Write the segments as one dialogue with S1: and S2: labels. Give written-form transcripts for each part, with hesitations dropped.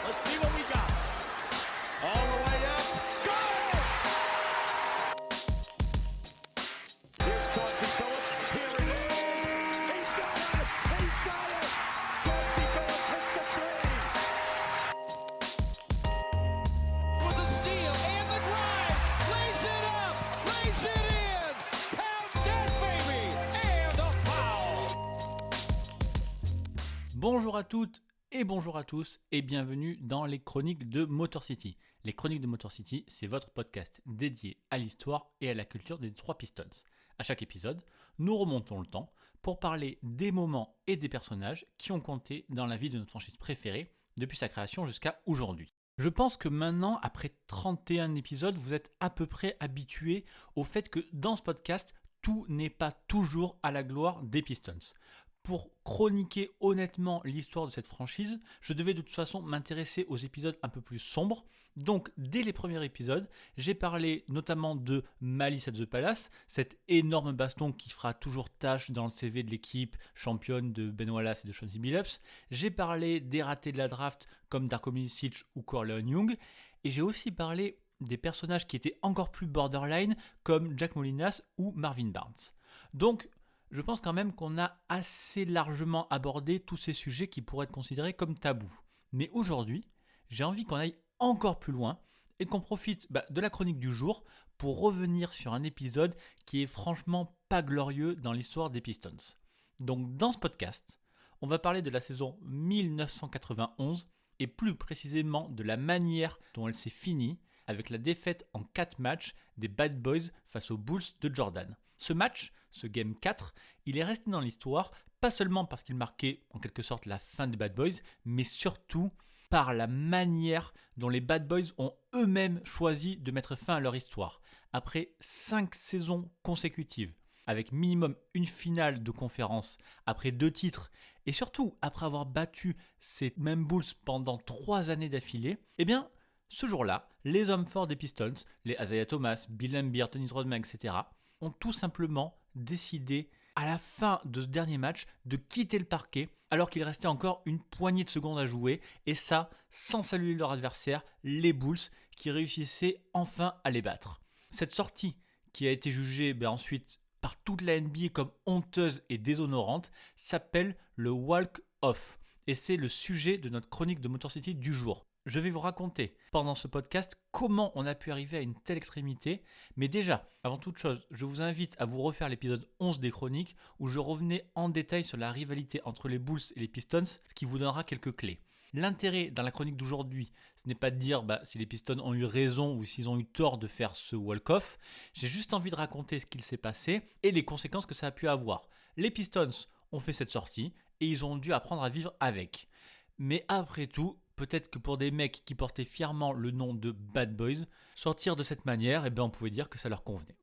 S1: Let's see what we got. All the way up. Go! Here's Chauncey Billups. Here it is. He's got it. He's got it. Chauncey Billups hits the three.
S2: With a steal and the drive. Lays it up. Lays it in. Count that baby. And a foul.
S3: Bonjour à toutes et bonjour à tous et bienvenue dans les Chroniques de Motor City. Les Chroniques de Motor City, c'est votre podcast dédié à l'histoire et à la culture des Detroit Pistons. À chaque épisode, nous remontons le temps pour parler des moments et des personnages qui ont compté dans la vie de notre franchise préférée depuis sa création jusqu'à aujourd'hui. Je pense que maintenant, après 31 épisodes, vous êtes à peu près habitués au fait que dans ce podcast, tout n'est pas toujours à la gloire des Pistons. Pour chroniquer honnêtement l'histoire de cette franchise, je devais de toute façon m'intéresser aux épisodes un peu plus sombres. Donc, dès les premiers épisodes, j'ai parlé notamment de Malice at the Palace, cet énorme baston qui fera toujours tâche dans le CV de l'équipe championne de Ben Wallace et de Chauncey Billups. J'ai parlé des ratés de la draft comme Darko Milicic ou Corleone Young. Et j'ai aussi parlé des personnages qui étaient encore plus borderline comme Jack Molinas ou Marvin Barnes. Donc, je pense quand même qu'on a assez largement abordé tous ces sujets qui pourraient être considérés comme tabous. Mais aujourd'hui, j'ai envie qu'on aille encore plus loin et qu'on profite de la chronique du jour pour revenir sur un épisode qui est franchement pas glorieux dans l'histoire des Pistons. Donc dans ce podcast, on va parler de la saison 1991 et plus précisément de la manière dont elle s'est finie avec la défaite en 4 matchs des Bad Boys face aux Bulls de Jordan. Ce match, ce Game 4, il est resté dans l'histoire, pas seulement parce qu'il marquait en quelque sorte la fin des Bad Boys, mais surtout par la manière dont les Bad Boys ont eux-mêmes choisi de mettre fin à leur histoire. Après 5 saisons consécutives, avec minimum une finale de conférence, après 2 titres, et surtout après avoir battu ces mêmes Bulls pendant 3 années d'affilée, eh bien, ce jour-là, les hommes forts des Pistons, les Isaiah Thomas, Bill Laimbeer, Dennis Rodman, etc., ont tout simplement décidé, à la fin de ce dernier match, de quitter le parquet alors qu'il restait encore une poignée de secondes à jouer, et ça sans saluer leur adversaire, les Bulls, qui réussissaient enfin à les battre. Cette sortie, qui a été jugée ensuite par toute la NBA comme honteuse et déshonorante, s'appelle le walk-off, et c'est le sujet de notre chronique de Motor City du jour. Je vais vous raconter pendant ce podcast comment on a pu arriver à une telle extrémité. Mais déjà, avant toute chose, je vous invite à vous refaire l'épisode 11 des chroniques où je revenais en détail sur la rivalité entre les Bulls et les Pistons, ce qui vous donnera quelques clés. L'intérêt dans la chronique d'aujourd'hui, ce n'est pas de dire si les Pistons ont eu raison ou s'ils ont eu tort de faire ce walk-off. J'ai juste envie de raconter ce qu'il s'est passé et les conséquences que ça a pu avoir. Les Pistons ont fait cette sortie et ils ont dû apprendre à vivre avec. Mais après tout, peut-être que pour des mecs qui portaient fièrement le nom de Bad Boys, sortir de cette manière, on pouvait dire que ça leur convenait.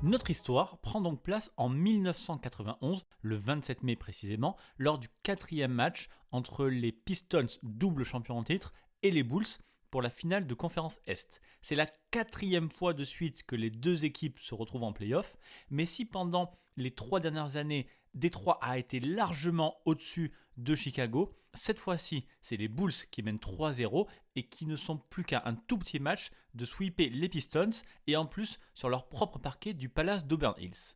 S3: Notre histoire prend donc place en 1991, le 27 mai précisément, lors du 4e match entre les Pistons, double champions en titre, et les Bulls pour la finale de conférence Est. C'est la 4e fois de suite que les deux équipes se retrouvent en play-off, mais si pendant les 3 dernières années, Détroit a été largement au-dessus de Chicago, cette fois-ci, c'est les Bulls qui mènent 3-0 et qui ne sont plus qu'à un tout petit match de sweeper les Pistons et en plus sur leur propre parquet du Palace d'Auburn Hills.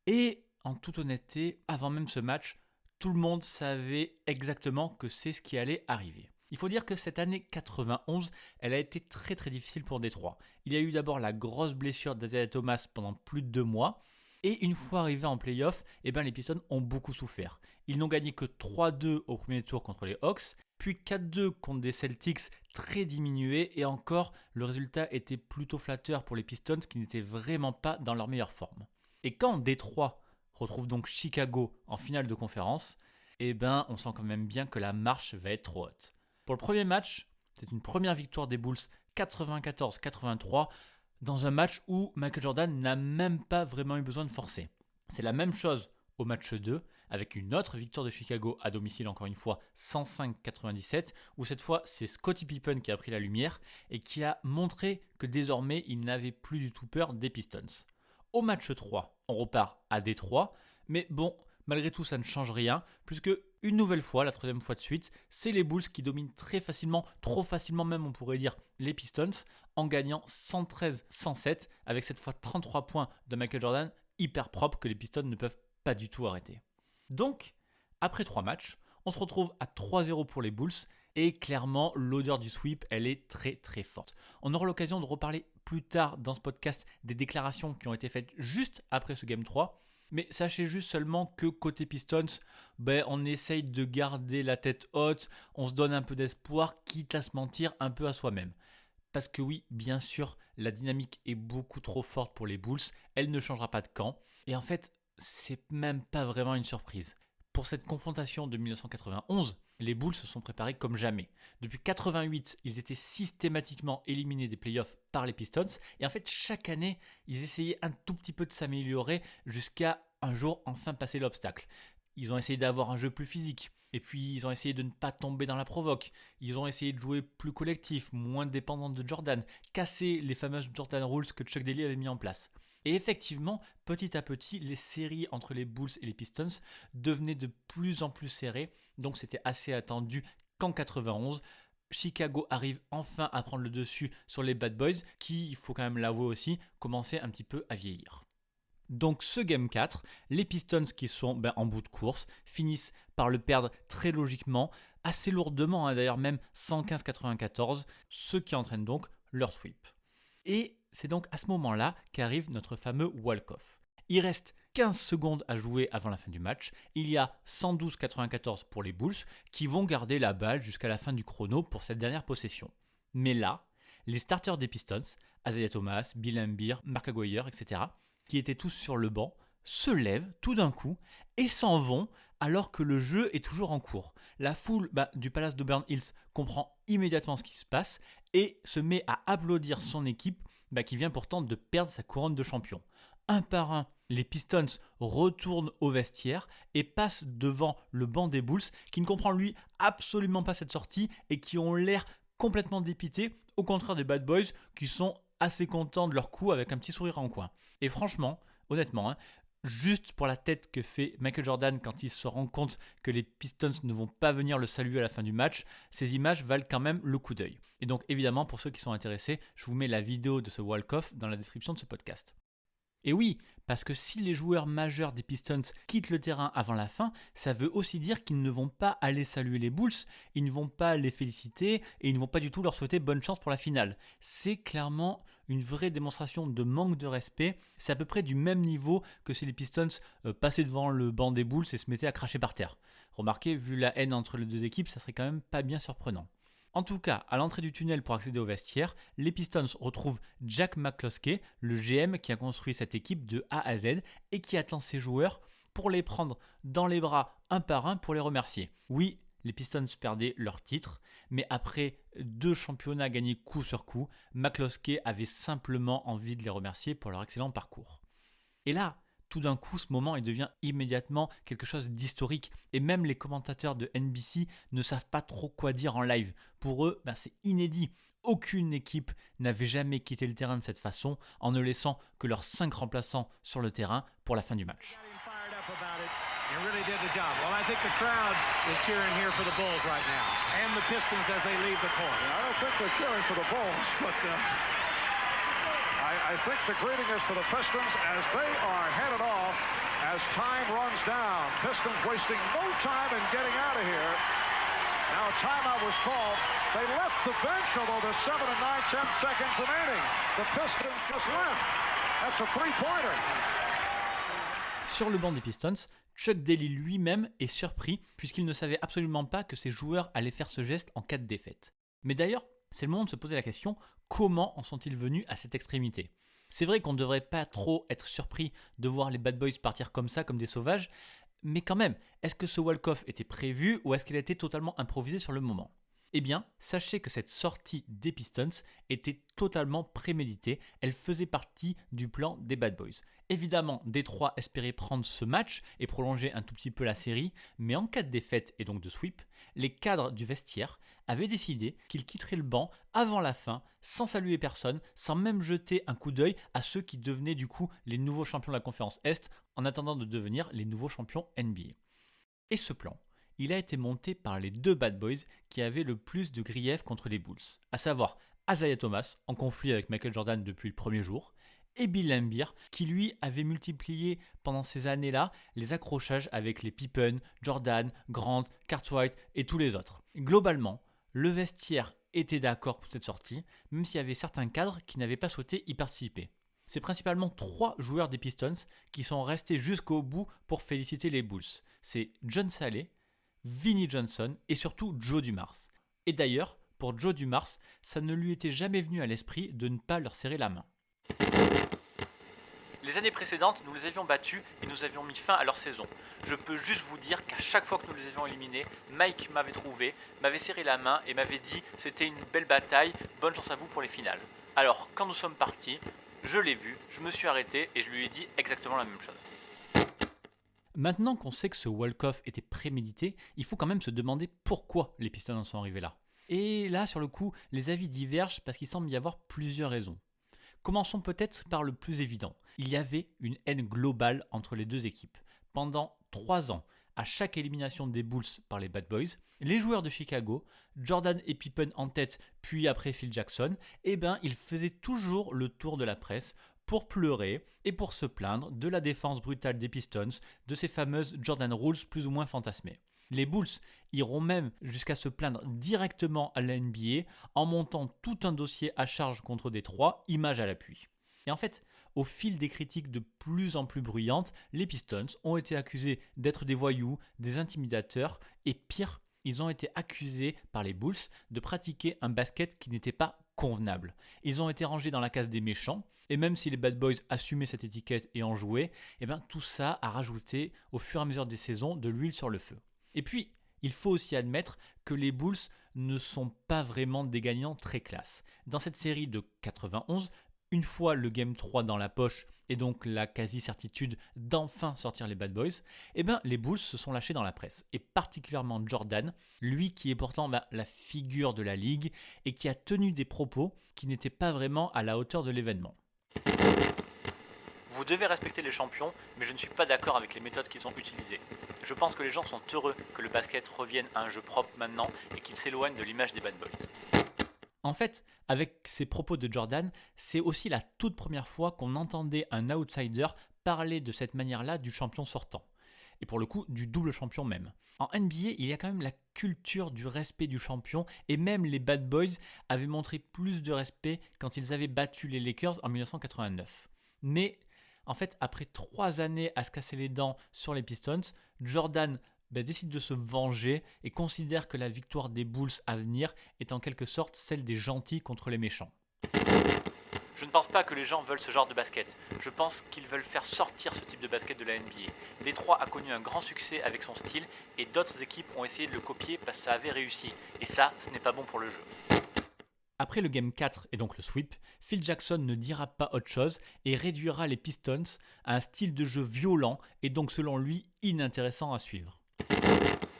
S3: Et en toute honnêteté, avant même ce match, tout le monde savait exactement que c'est ce qui allait arriver. Il faut dire que cette année 91, elle a été très très difficile pour Détroit. Il y a eu d'abord la grosse blessure d'Isaiah Thomas pendant plus de 2 mois. Et une fois arrivés en play-off, les Pistons ont beaucoup souffert. Ils n'ont gagné que 3-2 au premier tour contre les Hawks, puis 4-2 contre des Celtics très diminués, et encore, le résultat était plutôt flatteur pour les Pistons qui n'étaient vraiment pas dans leur meilleure forme. Et quand Détroit retrouve donc Chicago en finale de conférence, on sent quand même bien que la marche va être trop haute. Pour le premier match, c'est une première victoire des Bulls 94-83, dans un match où Michael Jordan n'a même pas vraiment eu besoin de forcer. C'est la même chose au match 2, avec une autre victoire de Chicago à domicile encore une fois 105-97, où cette fois c'est Scottie Pippen qui a pris la lumière et qui a montré que désormais il n'avait plus du tout peur des Pistons. Au match 3, on repart à Détroit, mais bon, malgré tout ça ne change rien, puisque une nouvelle fois, la troisième fois de suite, c'est les Bulls qui dominent très facilement, trop facilement même on pourrait dire, les Pistons, en gagnant 113-107, avec cette fois 33 points de Michael Jordan, hyper propre que les Pistons ne peuvent pas du tout arrêter. Donc, après 3 matchs, on se retrouve à 3-0 pour les Bulls, et clairement, l'odeur du sweep, elle est très très forte. On aura l'occasion de reparler plus tard dans ce podcast des déclarations qui ont été faites juste après ce Game 3, mais sachez juste seulement que côté Pistons, on essaye de garder la tête haute, on se donne un peu d'espoir, quitte à se mentir un peu à soi-même. Parce que oui, bien sûr, la dynamique est beaucoup trop forte pour les Bulls, elle ne changera pas de camp, et en fait, c'est même pas vraiment une surprise. Pour cette confrontation de 1991, les Bulls se sont préparés comme jamais. Depuis 88, ils étaient systématiquement éliminés des playoffs par les Pistons. Et en fait, chaque année, ils essayaient un tout petit peu de s'améliorer jusqu'à un jour enfin passer l'obstacle. Ils ont essayé d'avoir un jeu plus physique. Et puis, ils ont essayé de ne pas tomber dans la provoque. Ils ont essayé de jouer plus collectif, moins dépendant de Jordan. Casser les fameuses Jordan Rules que Chuck Daly avait mis en place. Et effectivement, petit à petit, les séries entre les Bulls et les Pistons devenaient de plus en plus serrées. Donc c'était assez attendu qu'en 91, Chicago arrive enfin à prendre le dessus sur les Bad Boys, qui, il faut quand même l'avouer aussi, commençaient un petit peu à vieillir. Donc ce Game 4, les Pistons qui sont en bout de course finissent par le perdre très logiquement, assez lourdement d'ailleurs même 115-94, ce qui entraîne donc leur sweep. Et c'est donc à ce moment-là qu'arrive notre fameux walk-off. Il reste 15 secondes à jouer avant la fin du match. Il y a 112-94 pour les Bulls qui vont garder la balle jusqu'à la fin du chrono pour cette dernière possession. Mais là, les starters des Pistons, Isaiah Thomas, Bill Laimbeer, Mark Aguirre, etc., qui étaient tous sur le banc, se lèvent tout d'un coup et s'en vont alors que le jeu est toujours en cours. La foule du Palace d'Auburn Hills comprend immédiatement ce qui se passe et se met à applaudir son équipe qui vient pourtant de perdre sa couronne de champion. Un par un, les Pistons retournent au vestiaire et passent devant le banc des Bulls qui ne comprend lui absolument pas cette sortie et qui ont l'air complètement dépités, au contraire des Bad Boys qui sont assez contents de leur coup avec un petit sourire en coin. Et franchement, honnêtement, juste pour la tête que fait Michael Jordan quand il se rend compte que les Pistons ne vont pas venir le saluer à la fin du match, ces images valent quand même le coup d'œil. Et donc évidemment, pour ceux qui sont intéressés, je vous mets la vidéo de ce walk-off dans la description de ce podcast. Et oui, parce que si les joueurs majeurs des Pistons quittent le terrain avant la fin, ça veut aussi dire qu'ils ne vont pas aller saluer les Bulls, ils ne vont pas les féliciter et ils ne vont pas du tout leur souhaiter bonne chance pour la finale. C'est clairement une vraie démonstration de manque de respect. C'est à peu près du même niveau que si les Pistons passaient devant le banc des Bulls et se mettaient à cracher par terre. Remarquez, vu la haine entre les deux équipes, ça serait quand même pas bien surprenant. En tout cas, à l'entrée du tunnel pour accéder au vestiaire, les Pistons retrouvent Jack McCloskey, le GM qui a construit cette équipe de A à Z et qui attend ses joueurs pour les prendre dans les bras un par un pour les remercier. Oui, les Pistons perdaient leur titre, mais après 2 championnats gagnés coup sur coup, McCloskey avait simplement envie de les remercier pour leur excellent parcours. Et là, tout d'un coup, ce moment il devient immédiatement quelque chose d'historique. Et même les commentateurs de NBC ne savent pas trop quoi dire en live. Pour eux, c'est inédit. Aucune équipe n'avait jamais quitté le terrain de cette façon en ne laissant que leurs 5 remplaçants sur le terrain pour la fin du match.
S4: You really did the job. Well, I think the crowd is cheering here for the Bulls right now, and the Pistons as they leave the court.
S1: I don't think they're cheering for the Bulls, but I think the greeting is for the Pistons as they are headed off as time runs down. Pistons wasting no time in getting out of here. Now a timeout was called. They left the bench, although there's 7 and 9, 10 seconds remaining. The Pistons just left. That's a three-pointer.
S3: Sur le banc des Pistons, Chuck Daly lui-même est surpris puisqu'il ne savait absolument pas que ses joueurs allaient faire ce geste en cas de défaite. Mais d'ailleurs, c'est le moment de se poser la question, comment en sont-ils venus à cette extrémité ? C'est vrai qu'on ne devrait pas trop être surpris de voir les Bad Boys partir comme ça, comme des sauvages, mais quand même, est-ce que ce walk-off était prévu ou est-ce qu'il a été totalement improvisé sur le moment ? Eh bien, sachez que cette sortie des Pistons était totalement préméditée, elle faisait partie du plan des Bad Boys. Évidemment, Détroit espérait prendre ce match et prolonger un tout petit peu la série, mais en cas de défaite et donc de sweep, les cadres du vestiaire avaient décidé qu'ils quitteraient le banc avant la fin, sans saluer personne, sans même jeter un coup d'œil à ceux qui devenaient du coup les nouveaux champions de la conférence Est, en attendant de devenir les nouveaux champions NBA. Et ce plan, il a été monté par les deux Bad Boys qui avaient le plus de griefs contre les Bulls, à savoir Isaiah Thomas, en conflit avec Michael Jordan depuis le premier jour, et Bill Laimbeer, qui lui avait multiplié pendant ces années-là les accrochages avec les Pippen, Jordan, Grant, Cartwright et tous les autres. Globalement, le vestiaire était d'accord pour cette sortie, même s'il y avait certains cadres qui n'avaient pas souhaité y participer. C'est principalement 3 joueurs des Pistons qui sont restés jusqu'au bout pour féliciter les Bulls. C'est John Salley, Vinnie Johnson et surtout Joe Dumars. Et d'ailleurs, pour Joe Dumars, ça ne lui était jamais venu à l'esprit de ne pas leur serrer la main. Les années précédentes, nous les avions battus et nous avions mis fin à leur saison. Je peux juste vous dire qu'à chaque fois que nous les avions éliminés, Mike m'avait trouvé, m'avait serré la main et m'avait dit « C'était une belle bataille, bonne chance à vous pour les finales ». Alors, quand nous sommes partis, je l'ai vu, je me suis arrêté et je lui ai dit exactement la même chose. Maintenant qu'on sait que ce walk-off était prémédité, il faut quand même se demander pourquoi les Pistons en sont arrivés là. Et là, sur le coup, les avis divergent parce qu'il semble y avoir plusieurs raisons. Commençons peut-être par le plus évident. Il y avait une haine globale entre les deux équipes. Pendant 3 ans, à chaque élimination des Bulls par les Bad Boys, les joueurs de Chicago, Jordan et Pippen en tête, puis après Phil Jackson, ils faisaient toujours le tour de la presse pour pleurer et pour se plaindre de la défense brutale des Pistons, de ces fameuses Jordan Rules plus ou moins fantasmées. Les Bulls iront même jusqu'à se plaindre directement à la NBA en montant tout un dossier à charge contre Détroit, image à l'appui. Et en fait, au fil des critiques de plus en plus bruyantes, les Pistons ont été accusés d'être des voyous, des intimidateurs et pire, ils ont été accusés par les Bulls de pratiquer un basket qui n'était pas convenable. Ils ont été rangés dans la case des méchants et même si les Bad Boys assumaient cette étiquette et en jouaient, tout ça a rajouté au fur et à mesure des saisons de l'huile sur le feu. Et puis, il faut aussi admettre que les Bulls ne sont pas vraiment des gagnants très classe. Dans cette série de 91, une fois le Game 3 dans la poche et donc la quasi-certitude d'enfin sortir les Bad Boys, les Bulls se sont lâchés dans la presse. Et particulièrement Jordan, lui qui est pourtant la figure de la ligue et qui a tenu des propos qui n'étaient pas vraiment à la hauteur de l'événement. Vous devez respecter les champions, mais je ne suis pas d'accord avec les méthodes qu'ils ont utilisées. Je pense que les gens sont heureux que le basket revienne à un jeu propre maintenant et qu'il s'éloigne de l'image des Bad Boys. En fait, avec ces propos de Jordan, c'est aussi la toute première fois qu'on entendait un outsider parler de cette manière-là du champion sortant. Et pour le coup, du double champion même. En NBA, il y a quand même la culture du respect du champion et même les Bad Boys avaient montré plus de respect quand ils avaient battu les Lakers en 1989. Mais en fait, après 3 années à se casser les dents sur les Pistons, Jordan décide de se venger et considère que la victoire des Bulls à venir est en quelque sorte celle des gentils contre les méchants. Je ne pense pas que les gens veulent ce genre de basket. Je pense qu'ils veulent faire sortir ce type de basket de la NBA. Détroit a connu un grand succès avec son style et d'autres équipes ont essayé de le copier parce que ça avait réussi. Et ça, ce n'est pas bon pour le jeu. Après le Game 4 et donc le sweep, Phil Jackson ne dira pas autre chose et réduira les Pistons à un style de jeu violent et donc selon lui inintéressant à suivre.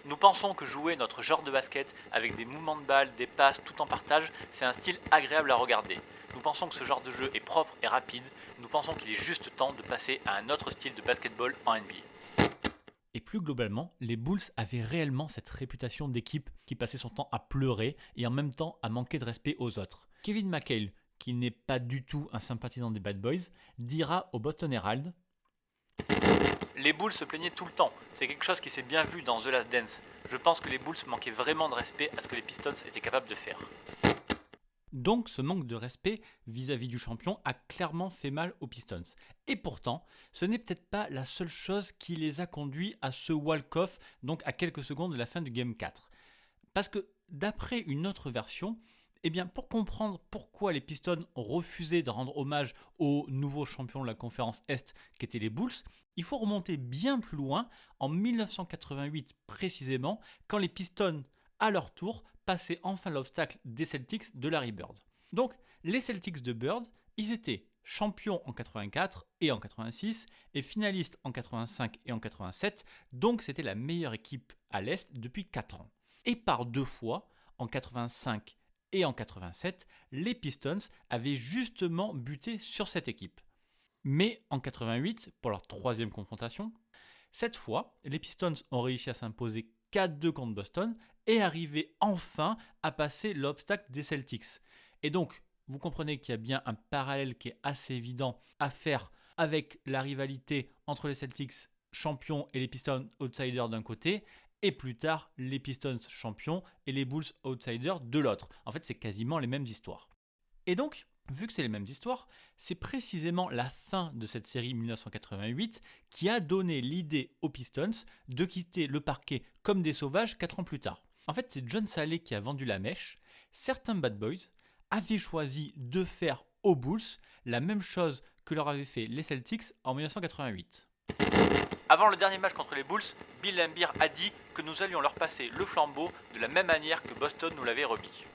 S3: Nous pensons que jouer notre genre de basket avec des mouvements de balle, des passes, tout en partage, c'est un style agréable à regarder. Nous pensons que ce genre de jeu est propre et rapide. Nous pensons qu'il est juste temps de passer à un autre style de basketball en NBA. Et plus globalement, les Bulls avaient réellement cette réputation d'équipe qui passait son temps à pleurer et en même temps à manquer de respect aux autres. Kevin McHale, qui n'est pas du tout un sympathisant des Bad Boys, dira au Boston Herald: les Bulls se plaignaient tout le temps, c'est quelque chose qui s'est bien vu dans The Last Dance. Je pense que les Bulls manquaient vraiment de respect à ce que les Pistons étaient capables de faire. Donc ce manque de respect vis-à-vis du champion a clairement fait mal aux Pistons. Et pourtant, ce n'est peut-être pas la seule chose qui les a conduits à ce walk-off, donc à quelques secondes de la fin du Game 4. Parce que d'après une autre version, pour comprendre pourquoi les Pistons ont refusé de rendre hommage aux nouveaux champions de la conférence Est qu'étaient les Bulls, il faut remonter bien plus loin, en 1988 précisément, quand les Pistons, à leur tour, passer enfin l'obstacle des Celtics de Larry Bird. Donc, les Celtics de Bird, ils étaient champions en 84 et en 86 et finalistes en 85 et en 87, donc c'était la meilleure équipe à l'Est depuis 4 ans. Et par 2 fois, en 85 et en 87, les Pistons avaient justement buté sur cette équipe. Mais en 88, pour leur 3e confrontation, cette fois, les Pistons ont réussi à s'imposer 4-2 contre Boston et arriver enfin à passer l'obstacle des Celtics. Et donc, vous comprenez qu'il y a bien un parallèle qui est assez évident à faire avec la rivalité entre les Celtics champions et les Pistons outsiders d'un côté, et plus tard les Pistons champions et les Bulls outsiders de l'autre. En fait, c'est quasiment les mêmes histoires. Et donc, vu que c'est les mêmes histoires, c'est précisément la fin de cette série 1988 qui a donné l'idée aux Pistons de quitter le parquet comme des sauvages 4 ans plus tard. En fait, c'est John Salley qui a vendu la mèche. Certains bad boys avaient choisi de faire aux Bulls la même chose que leur avaient fait les Celtics en 1988. Avant le dernier match contre les Bulls, Bill Laimbeer a dit que nous allions leur passer le flambeau de la même manière que Boston nous l'avait remis.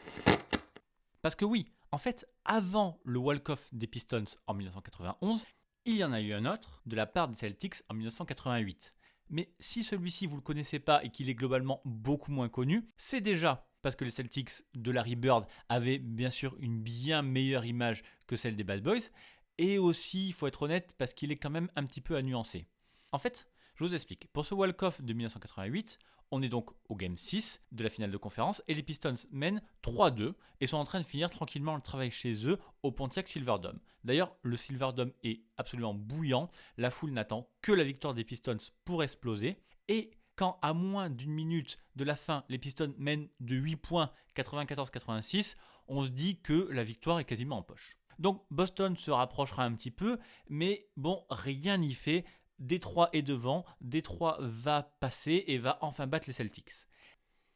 S3: Parce que oui, en fait, avant le walk-off des Pistons en 1991, il y en a eu un autre de la part des Celtics en 1988. Mais si celui-ci vous ne le connaissez pas et qu'il est globalement beaucoup moins connu, c'est déjà parce que les Celtics de Larry Bird avaient bien sûr une bien meilleure image que celle des Bad Boys, et aussi, il faut être honnête, parce qu'il est quand même un petit peu à nuancer. En fait, je vous explique. Pour ce walk-off de 1988, on est donc au Game 6 de la finale de conférence et les Pistons mènent 3-2 et sont en train de finir tranquillement le travail chez eux au Pontiac Silverdome. D'ailleurs, le Silverdome est absolument bouillant, la foule n'attend que la victoire des Pistons pour exploser. Et quand à moins d'une minute de la fin, les Pistons mènent de 8 points 94-86, on se dit que la victoire est quasiment en poche. Donc Boston se rapprochera un petit peu, mais bon, rien n'y fait. Détroit est devant, Détroit va passer et va enfin battre les Celtics.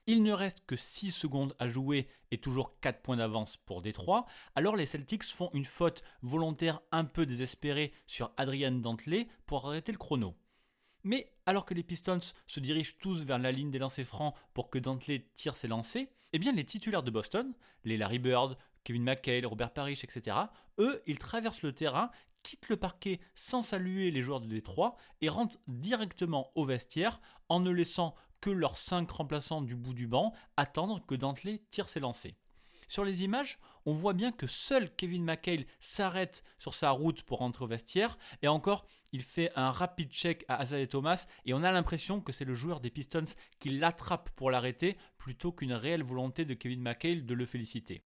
S3: Il ne reste que 6 secondes à jouer et toujours 4 points d'avance pour Détroit. Alors les Celtics font une faute volontaire un peu désespérée sur Adrian Dantley pour arrêter le chrono. Mais alors que les Pistons se dirigent tous vers la ligne des lancers francs pour que Dantley tire ses lancers, eh bien les titulaires de Boston, les Larry Bird, Kevin McHale, Robert Parrish, etc., eux, ils traversent le terrain, quittent le parquet sans saluer les joueurs de Détroit et rentrent directement au vestiaire en ne laissant que leurs 5 remplaçants du bout du banc attendre que Dantley tire ses lancers. Sur les images, on voit bien que seul Kevin McHale s'arrête sur sa route pour rentrer au vestiaire et encore, il fait un rapid check à Isaiah Thomas et on a l'impression que c'est le joueur des Pistons qui l'attrape pour l'arrêter plutôt qu'une réelle volonté de Kevin McHale de le féliciter.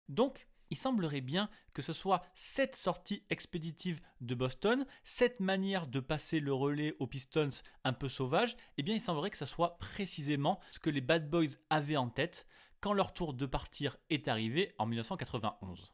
S3: Donc, il semblerait bien que ce soit cette sortie expéditive de Boston, cette manière de passer le relais aux Pistons un peu sauvage, eh bien il semblerait que ce soit précisément ce que les Bad Boys avaient en tête quand leur tour de partir est arrivé en 1991.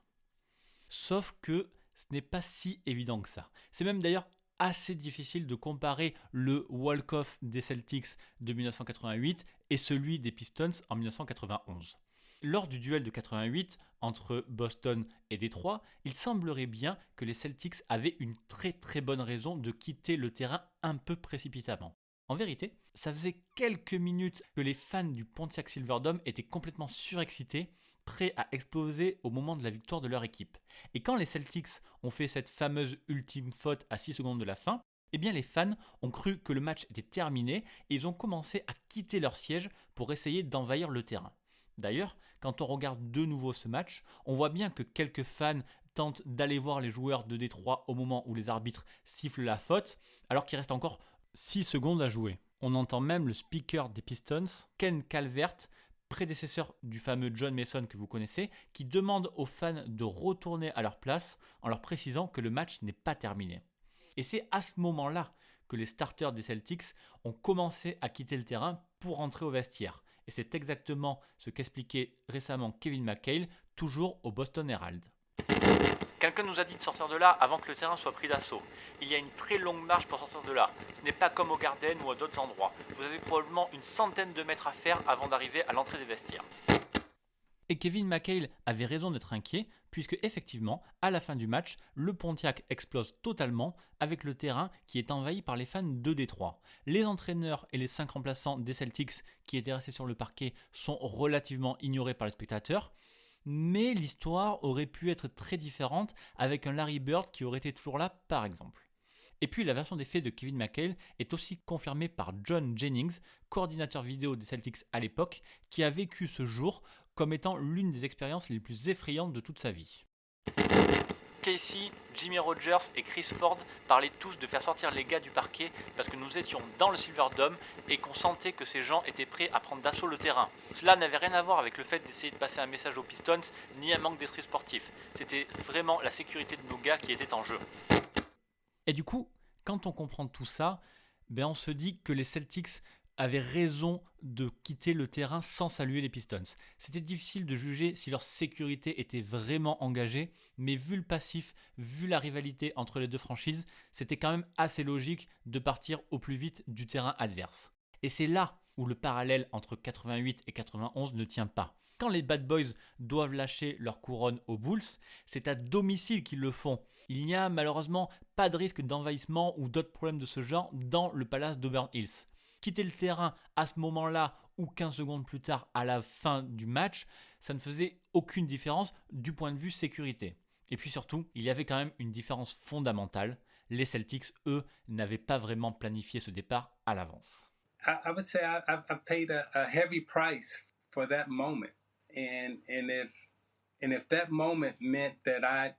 S3: Sauf que ce n'est pas si évident que ça. C'est même d'ailleurs assez difficile de comparer le walk-off des Celtics de 1988 et celui des Pistons en 1991. Lors du duel de 88 entre Boston et Détroit, il semblerait bien que les Celtics avaient une très très bonne raison de quitter le terrain un peu précipitamment. En vérité, ça faisait quelques minutes que les fans du Pontiac Silverdome étaient complètement surexcités, prêts à exploser au moment de la victoire de leur équipe. Et quand les Celtics ont fait cette fameuse ultime faute à 6 secondes de la fin, eh bien les fans ont cru que le match était terminé et ils ont commencé à quitter leur siège pour essayer d'envahir le terrain. D'ailleurs, quand on regarde de nouveau ce match, on voit bien que quelques fans tentent d'aller voir les joueurs de Détroit au moment où les arbitres sifflent la faute, alors qu'il reste encore 6 secondes à jouer. On entend même le speaker des Pistons, Ken Calvert, prédécesseur du fameux John Mason que vous connaissez, qui demande aux fans de retourner à leur place en leur précisant que le match n'est pas terminé. Et c'est à ce moment-là que les starters des Celtics ont commencé à quitter le terrain pour rentrer au vestiaire. Et c'est exactement ce qu'expliquait récemment Kevin McHale, toujours au Boston Herald. Quelqu'un nous a dit de sortir de là avant que le terrain soit pris d'assaut. Il y a une très longue marche pour sortir de là. Ce n'est pas comme au Garden ou à d'autres endroits. Vous avez probablement une centaine de mètres à faire avant d'arriver à l'entrée des vestiaires. Et Kevin McHale avait raison d'être inquiet, puisque effectivement, à la fin du match, le Pontiac explose totalement avec le terrain qui est envahi par les fans de Détroit. Les entraîneurs et les 5 remplaçants des Celtics qui étaient restés sur le parquet sont relativement ignorés par les spectateurs, mais l'histoire aurait pu être très différente avec un Larry Bird qui aurait été toujours là par exemple. Et puis la version des faits de Kevin McHale est aussi confirmée par John Jennings, coordinateur vidéo des Celtics à l'époque, qui a vécu ce jour comme étant l'une des expériences les plus effrayantes de toute sa vie. Casey, Jimmy Rogers et Chris Ford parlaient tous de faire sortir les gars du parquet parce que nous étions dans le Silverdome et qu'on sentait que ces gens étaient prêts à prendre d'assaut le terrain. Cela n'avait rien à voir avec le fait d'essayer de passer un message aux Pistons ni un manque d'esprit sportif. C'était vraiment la sécurité de nos gars qui était en jeu. Et du coup, quand on comprend tout ça, on se dit que les Celtics avaient raison de quitter le terrain sans saluer les Pistons. C'était difficile de juger si leur sécurité était vraiment engagée, mais vu le passif, vu la rivalité entre les deux franchises, c'était quand même assez logique de partir au plus vite du terrain adverse. Et c'est là où le parallèle entre 88 et 91 ne tient pas. Quand les Bad Boys doivent lâcher leur couronne aux Bulls, c'est à domicile qu'ils le font. Il n'y a malheureusement pas de risque d'envahissement ou d'autres problèmes de ce genre dans le palace d'Auburn Hills. Quitter le terrain à ce moment-là ou 15 secondes plus tard à la fin du match, ça ne faisait aucune différence du point de vue sécurité. Et puis surtout, il y avait quand même une différence fondamentale. Les Celtics, eux, n'avaient pas vraiment planifié ce départ à l'avance.
S5: I would say I've paid a heavy price for that moment. And if that moment meant that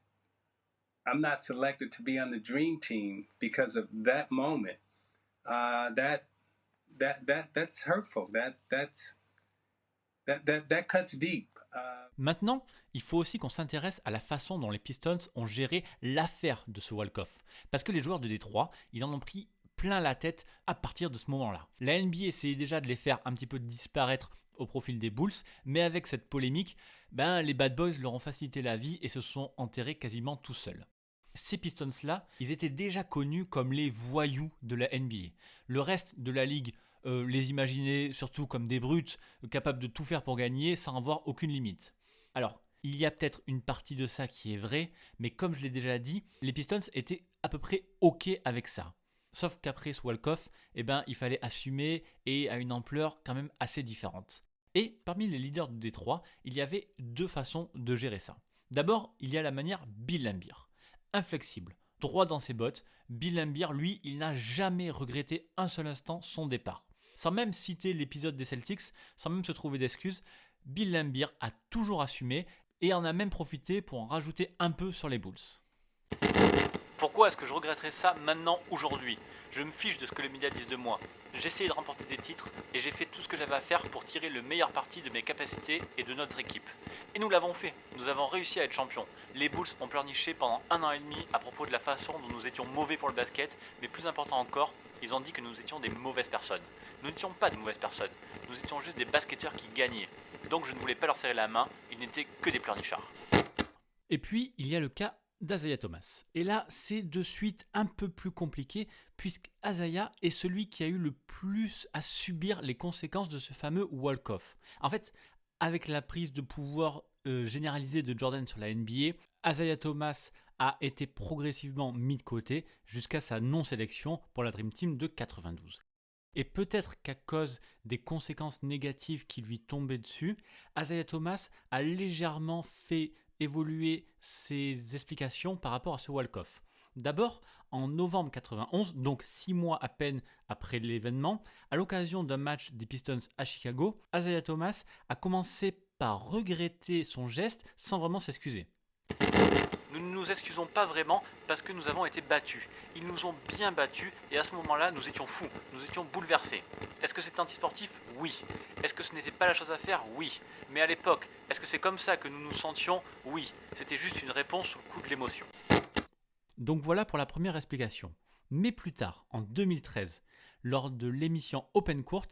S5: I'm not selected to be on the dream team because of that moment, that's hurtful. That cuts deep.
S3: Maintenant, il faut aussi qu'on s'intéresse à la façon dont les Pistons ont géré l'affaire de ce walk-off. Parce que les joueurs de Détroit, ils en ont pris plein la tête à partir de ce moment-là. La NBA essayait déjà de les faire un petit peu disparaître au profil des Bulls, mais avec cette polémique, les Bad Boys leur ont facilité la vie et se sont enterrés quasiment tout seuls. Ces Pistons-là, ils étaient déjà connus comme les voyous de la NBA. Le reste de la ligue les imaginait surtout comme des brutes, capables de tout faire pour gagner sans avoir aucune limite. Alors, il y a peut-être une partie de ça qui est vraie, mais comme je l'ai déjà dit, les Pistons étaient à peu près OK avec ça. Sauf qu'après ce walk-off, il fallait assumer et à une ampleur quand même assez différente. Et parmi les leaders de Détroit, il y avait 2 façons de gérer ça. D'abord, il y a la manière Bill Laimbeer. Inflexible, droit dans ses bottes, Bill Laimbeer, lui, il n'a jamais regretté un seul instant son départ. Sans même citer l'épisode des Celtics, sans même se trouver d'excuses, Bill Laimbeer a toujours assumé et en a même profité pour en rajouter un peu sur les Bulls. Pourquoi est-ce que je regretterais ça maintenant, aujourd'hui ? Je me fiche de ce que les médias disent de moi. J'ai essayé de remporter des titres et j'ai fait tout ce que j'avais à faire pour tirer le meilleur parti de mes capacités et de notre équipe. Et nous l'avons fait. Nous avons réussi à être champions. Les Bulls ont pleurniché pendant 1 an et demi à propos de la façon dont nous étions mauvais pour le basket, mais plus important encore, ils ont dit que nous étions des mauvaises personnes. Nous n'étions pas de mauvaises personnes. Nous étions juste des basketteurs qui gagnaient. Donc je ne voulais pas leur serrer la main, ils n'étaient que des pleurnichards. Et puis, il y a le cas d'Isaiah Thomas. Et là, c'est de suite un peu plus compliqué, puisque Isaiah est celui qui a eu le plus à subir les conséquences de ce fameux walk-off. En fait, avec la prise de pouvoir généralisée de Jordan sur la NBA, Isaiah Thomas a été progressivement mis de côté jusqu'à sa non-sélection pour la Dream Team de 92. Et peut-être qu'à cause des conséquences négatives qui lui tombaient dessus, Isaiah Thomas a légèrement fait évoluer ses explications par rapport à ce walk-off. D'abord, en novembre 91, donc 6 mois à peine après l'événement, à l'occasion d'un match des Pistons à Chicago, Isaiah Thomas a commencé par regretter son geste sans vraiment s'excuser. Nous ne nous excusons pas vraiment parce que nous avons été battus. Ils nous ont bien battus et à ce moment-là, nous étions fous, nous étions bouleversés. Est-ce que c'était antisportif ? Oui. Est-ce que ce n'était pas la chose à faire ? Oui. Mais à l'époque, est-ce que c'est comme ça que nous nous sentions ? Oui. C'était juste une réponse sous le coup de l'émotion. Donc voilà pour la première explication. Mais plus tard, en 2013, lors de l'émission Open Court,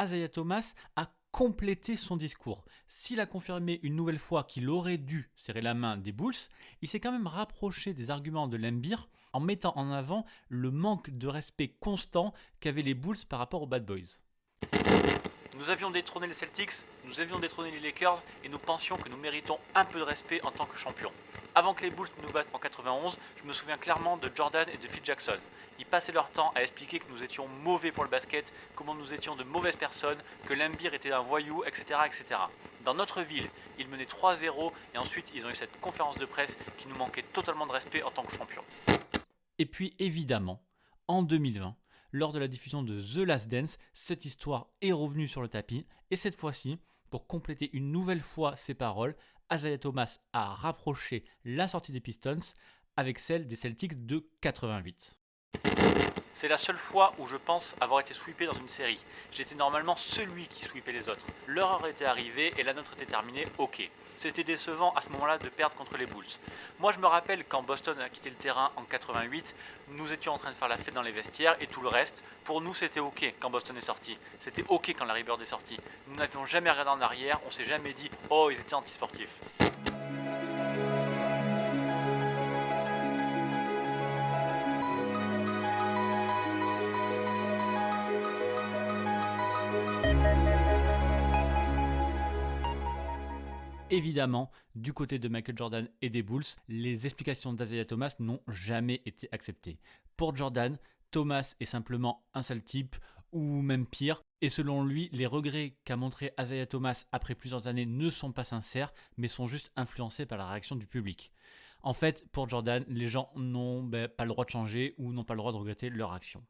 S3: Isaiah Thomas a complété son discours. S'il a confirmé une nouvelle fois qu'il aurait dû serrer la main des Bulls, il s'est quand même rapproché des arguments de Laimbeer en mettant en avant le manque de respect constant qu'avaient les Bulls par rapport aux Bad Boys. Nous avions détrôné les Celtics, nous avions détrôné les Lakers et nous pensions que nous méritons un peu de respect en tant que champions. Avant que les Bulls nous battent en 91, je me souviens clairement de Jordan et de Phil Jackson. Ils passaient leur temps à expliquer que nous étions mauvais pour le basket, comment nous étions de mauvaises personnes, que l'Embir était un voyou, etc., etc. Dans notre ville, ils menaient 3-0 et ensuite ils ont eu cette conférence de presse qui nous manquait totalement de respect en tant que champions. Et puis évidemment, en 2020, lors de la diffusion de The Last Dance, cette histoire est revenue sur le tapis et cette fois-ci, pour compléter une nouvelle fois ses paroles, Isaiah Thomas a rapproché la sortie des Pistons avec celle des Celtics de 88. C'est la seule fois où je pense avoir été sweepé dans une série. J'étais normalement celui qui sweepait les autres. Leur heure était arrivée et la nôtre était terminée, ok. C'était décevant à ce moment-là de perdre contre les Bulls. Moi je me rappelle quand Boston a quitté le terrain en 88, nous étions en train de faire la fête dans les vestiaires et tout le reste, pour nous c'était ok quand Boston est sorti. C'était ok quand Larry Bird est sorti. Nous n'avions jamais regardé en arrière, on s'est jamais dit « Oh, ils étaient antisportifs ». Évidemment, du côté de Michael Jordan et des Bulls, les explications d'Isaiah Thomas n'ont jamais été acceptées. Pour Jordan, Thomas est simplement un sale type, ou même pire, et selon lui, les regrets qu'a montré Isaiah Thomas après plusieurs années ne sont pas sincères, mais sont juste influencés par la réaction du public. En fait, pour Jordan, les gens n'ont pas le droit de changer ou n'ont pas le droit de regretter leur action.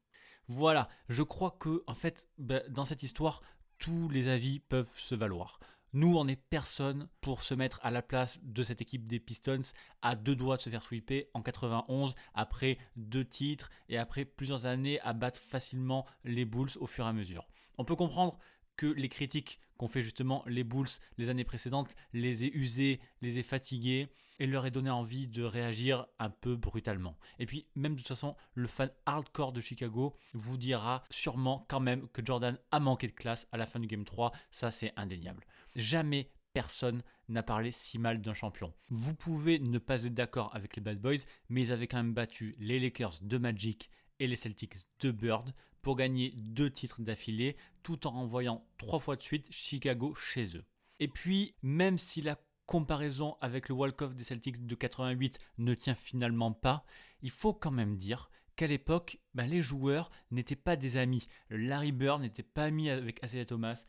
S3: Voilà, je crois que en fait, dans cette histoire, tous les avis peuvent se valoir. Nous, on n'est personne pour se mettre à la place de cette équipe des Pistons à 2 doigts de se faire sweeper en 91 après 2 titres et après plusieurs années à battre facilement les Bulls au fur et à mesure. On peut comprendre que les critiques qu'ont fait justement les Bulls les années précédentes les aient usés, les aient fatigués et leur aient donné envie de réagir un peu brutalement. Et puis même de toute façon, le fan hardcore de Chicago vous dira sûrement quand même que Jordan a manqué de classe à la fin du Game 3, ça c'est indéniable. Jamais personne n'a parlé si mal d'un champion. Vous pouvez ne pas être d'accord avec les Bad Boys, mais ils avaient quand même battu les Lakers de Magic et les Celtics de Bird pour gagner 2 titres d'affilée, tout en renvoyant 3 fois de suite Chicago chez eux. Et puis, même si la comparaison avec le walk-off des Celtics de 88 ne tient finalement pas, il faut quand même dire qu'à l'époque, les joueurs n'étaient pas des amis. Larry Bird n'était pas ami avec Isaiah Thomas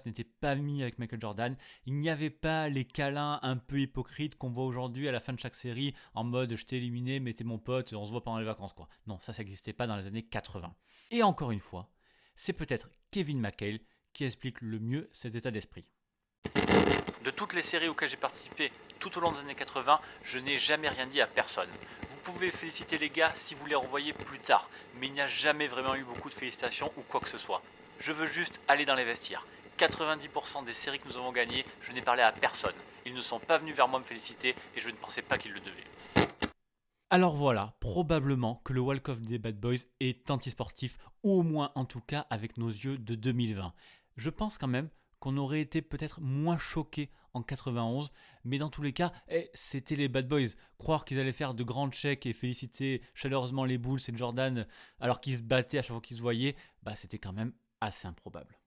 S3: n'était pas ami avec Michael Jordan. Il n'y avait pas les câlins un peu hypocrites qu'on voit aujourd'hui à la fin de chaque série en mode je t'ai éliminé mais t'es mon pote, on se voit pendant les vacances quoi. Non, ça n'existait pas dans les années 80. Et encore une fois, c'est peut-être Kevin McHale qui explique le mieux cet état d'esprit. De toutes les séries auxquelles j'ai participé tout au long des années 80, je n'ai jamais rien dit à personne. Vous pouvez féliciter les gars si vous les revoyez plus tard, mais il n'y a jamais vraiment eu beaucoup de félicitations ou quoi que ce soit. Je veux juste aller dans les vestiaires. 90% des séries que nous avons gagnées, je n'ai parlé à personne. Ils ne sont pas venus vers moi me féliciter et je ne pensais pas qu'ils le devaient. Alors voilà, probablement que le walk-off des Bad Boys est antisportif, ou au moins en tout cas avec nos yeux de 2020. Je pense quand même qu'on aurait été peut-être moins choqués en 91, mais dans tous les cas, c'était les Bad Boys. Croire qu'ils allaient faire de grands chèques et féliciter chaleureusement les Bulls et Jordan alors qu'ils se battaient à chaque fois qu'ils se voyaient, c'était quand même assez improbable.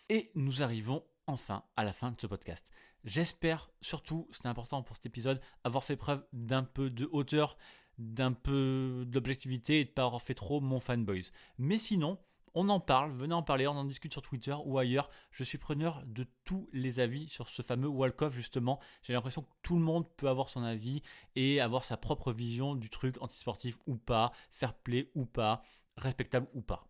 S3: Et nous arrivons enfin à la fin de ce podcast. J'espère, surtout, c'était important pour cet épisode, avoir fait preuve d'un peu de hauteur, d'un peu d'objectivité et de ne pas avoir fait trop mon fanboys. Mais sinon, on en parle, venez en parler, on en discute sur Twitter ou ailleurs. Je suis preneur de tous les avis sur ce fameux walk-off justement. J'ai l'impression que tout le monde peut avoir son avis et avoir sa propre vision du truc antisportif ou pas, fair play ou pas, respectable ou pas.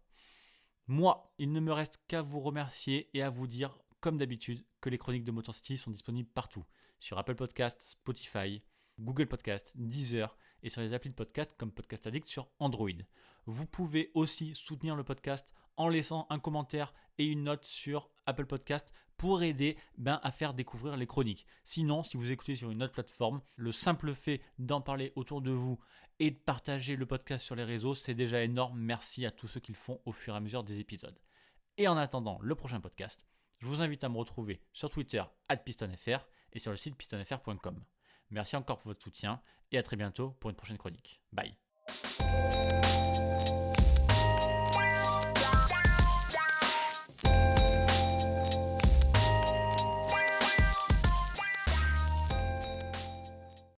S3: Moi, il ne me reste qu'à vous remercier et à vous dire, comme d'habitude, que les chroniques de Motor City sont disponibles partout. Sur Apple Podcast, Spotify, Google Podcast, Deezer et sur les applis de podcast comme Podcast Addict sur Android. Vous pouvez aussi soutenir le podcast en laissant un commentaire et une note sur Apple Podcast pour aider à faire découvrir les chroniques. Sinon, si vous écoutez sur une autre plateforme, le simple fait d'en parler autour de vous et de partager le podcast sur les réseaux, c'est déjà énorme. Merci à tous ceux qui le font au fur et à mesure des épisodes. Et en attendant le prochain podcast, je vous invite à me retrouver sur Twitter @pistonfr et sur le site pistonfr.com. Merci encore pour votre soutien et à très bientôt pour une prochaine chronique. Bye.